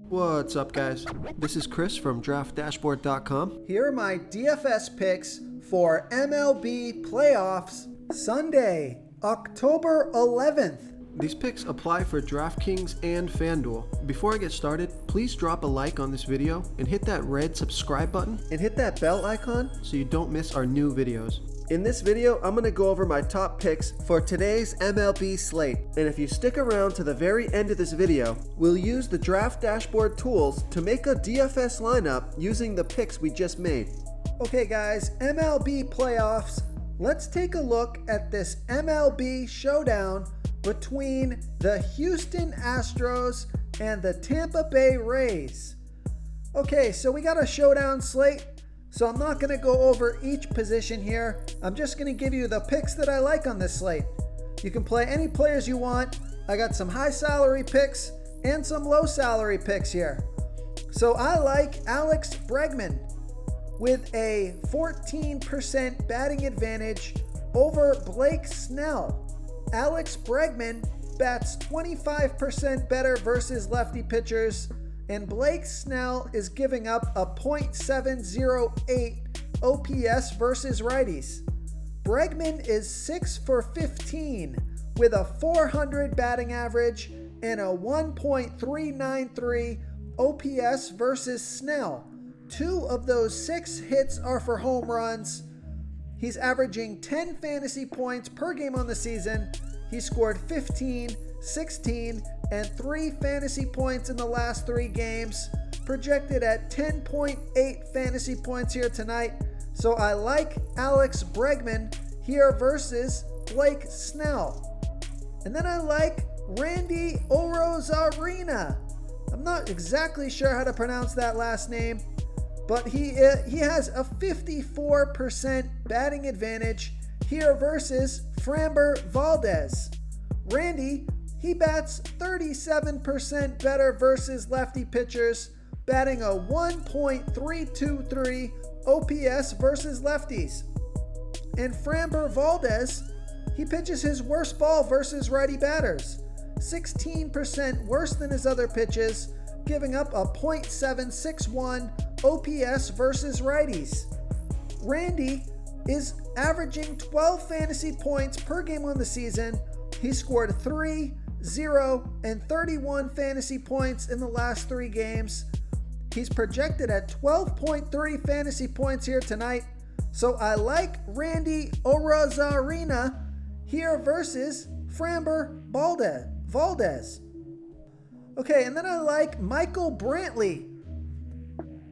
What's up, guys? This is Chris from DraftDashboard.com. Here are my DFS picks for MLB playoffs Sunday, October 11th. These picks apply for DraftKings and FanDuel. Before I get started, please drop a like on this video and hit that red subscribe button and hit that bell icon so you don't miss our new videos. In this video, I'm going to go over my top picks for today's MLB slate. And if you stick around to the very end of this video, we'll use the Draft Dashboard tools to make a DFS lineup using the picks we just made. Okay guys, MLB playoffs. Let's take a look at this MLB showdown between the Houston Astros and the Tampa Bay Rays. Okay, so we got a showdown slate. So I'm not going to go over each position here. I'm just going to give you the picks that I like on this slate. You can play any players you want. I got some high salary picks and some low salary picks here. So I like Alex Bregman with a 14% batting advantage over Blake Snell. Alex Bregman bats 25% better versus lefty pitchers, and Blake Snell is giving up a .708 OPS versus righties. Bregman is 6 for 15 with a 400 batting average and a 1.393 OPS versus Snell. 2 of those 6 hits are for home runs. He's averaging 10 fantasy points per game on the season. He scored 15, 16, and 3 fantasy points in the last 3 games, projected at 10.8 fantasy points here tonight. So I like Alex Bregman here versus Blake Snell. And then I like Randy Arozarena. I'm not exactly sure how to pronounce that last name, but he has a 54% batting advantage here versus Framber Valdez. Randy, he bats 37% better versus lefty pitchers, batting a 1.323 OPS versus lefties. And Framber Valdez, he pitches his worst ball versus righty batters, 16% worse than his other pitches, giving up a .761 OPS versus righties. Randy is averaging 12 fantasy points per game on the season. He scored 3, 0, and 31 fantasy points in the last 3 games. He's projected at 12.3 fantasy points here tonight. So I like Randy Arozarena here versus Framber Valdez. Okay, and then I like Michael Brantley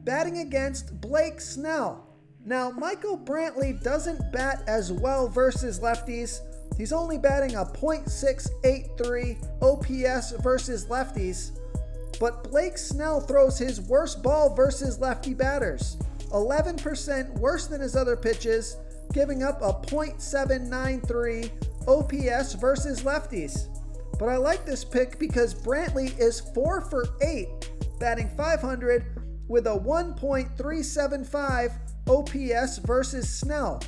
batting against Blake Snell. Now, Michael Brantley doesn't bat as well versus lefties. He's only batting a .683 OPS versus lefties. But Blake Snell throws his worst ball versus lefty batters, 11% worse than his other pitches, giving up a .793 OPS versus lefties. But I like this pick because Brantley is 4 for 8, batting .500 with a 1.375 OPS versus Snell.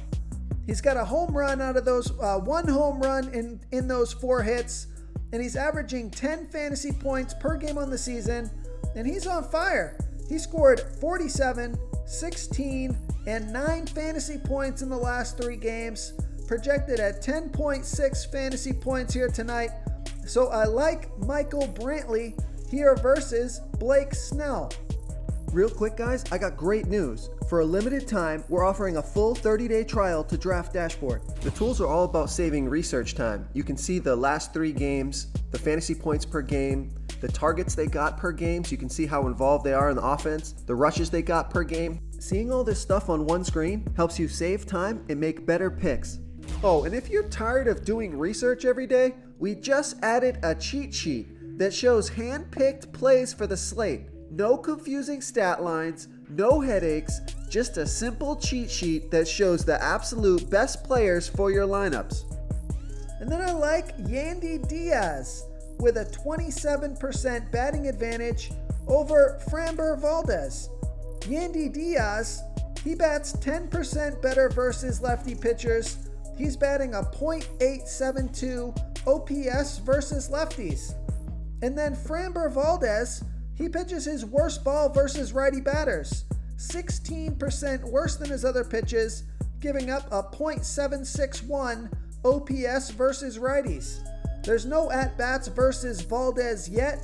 He's got a home run out of those, 1 home run in those 4 hits, and he's averaging 10 fantasy points per game on the season, and he's on fire. He scored 47, 16, and 9 fantasy points in the last 3 games, projected at 10.6 fantasy points here tonight. So I like Michael Brantley here versus Blake Snell. Real quick, guys, I got great news. For a limited time, we're offering a full 30-day trial to Draft Dashboard. The tools are all about saving research time. You can see the last 3 games, the fantasy points per game, the targets they got per game, so you can see how involved they are in the offense, the rushes they got per game. Seeing all this stuff on one screen helps you save time and make better picks. Oh, and if you're tired of doing research every day, we just added a cheat sheet that shows hand-picked plays for the slate. No confusing stat lines, no headaches, just a simple cheat sheet that shows the absolute best players for your lineups. And then I like Yandy Diaz with a 27% batting advantage over Framber Valdez. Yandy Diaz, he bats 10% better versus lefty pitchers. He's batting a .872 OPS versus lefties. And then Framber Valdez, He pitches his worst ball versus righty batters, 16% worse than his other pitches, giving up a .761 OPS versus righties. There's no at-bats versus Valdez yet,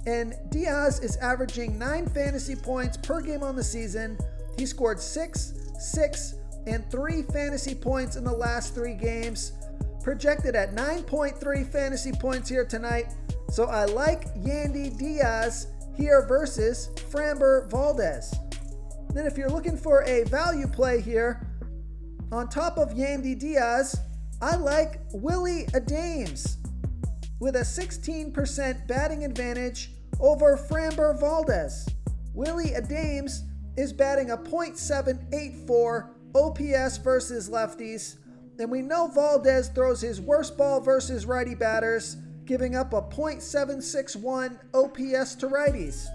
and Diaz is averaging 9 fantasy points per game on the season. He scored 6, 6, and 3 fantasy points in the last 3 games, projected at 9.3 fantasy points here tonight. So I like Yandy Diaz here versus Framber Valdez. Then if you're looking for a value play here, on top of Yandy Diaz, I like Willie Adames with a 16% batting advantage over Framber Valdez. Willie Adames is batting a .784 OPS versus lefties, and we know Valdez throws his worst ball versus righty batters, giving up a .761 OPS to righties.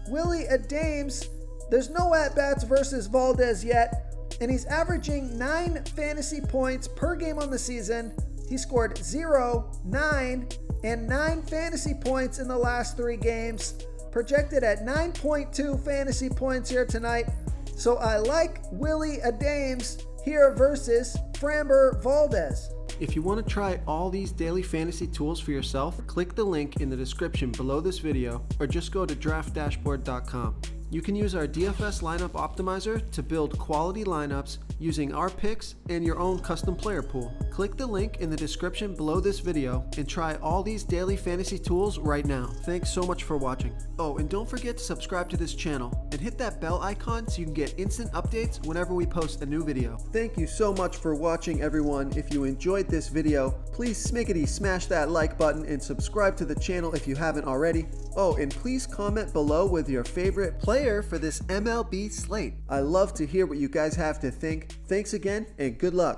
Willie Adames, there's no at-bats versus Valdez yet, and he's averaging 9 fantasy points per game on the season. He scored 0, 9, and 9 fantasy points in the last 3 games, projected at 9.2 fantasy points here tonight. So I like Willie Adames here versus Framber Valdez. If you want to try all these daily fantasy tools for yourself, click the link in the description below this video or just go to draftdashboard.com. You can use our DFS lineup optimizer to build quality lineups using our picks and your own custom player pool. Click the link in the description below this video and try all these daily fantasy tools right now. Thanks so much for watching. Oh, and don't forget to subscribe to this channel and hit that bell icon so you can get instant updates whenever we post a new video. Thank you so much for watching, everyone. If you enjoyed this video, please smash that like button and subscribe to the channel if you haven't already. Oh, and please comment below with your favorite player for this MLB slate. I love to hear what you guys have to think. Thanks again, and good luck.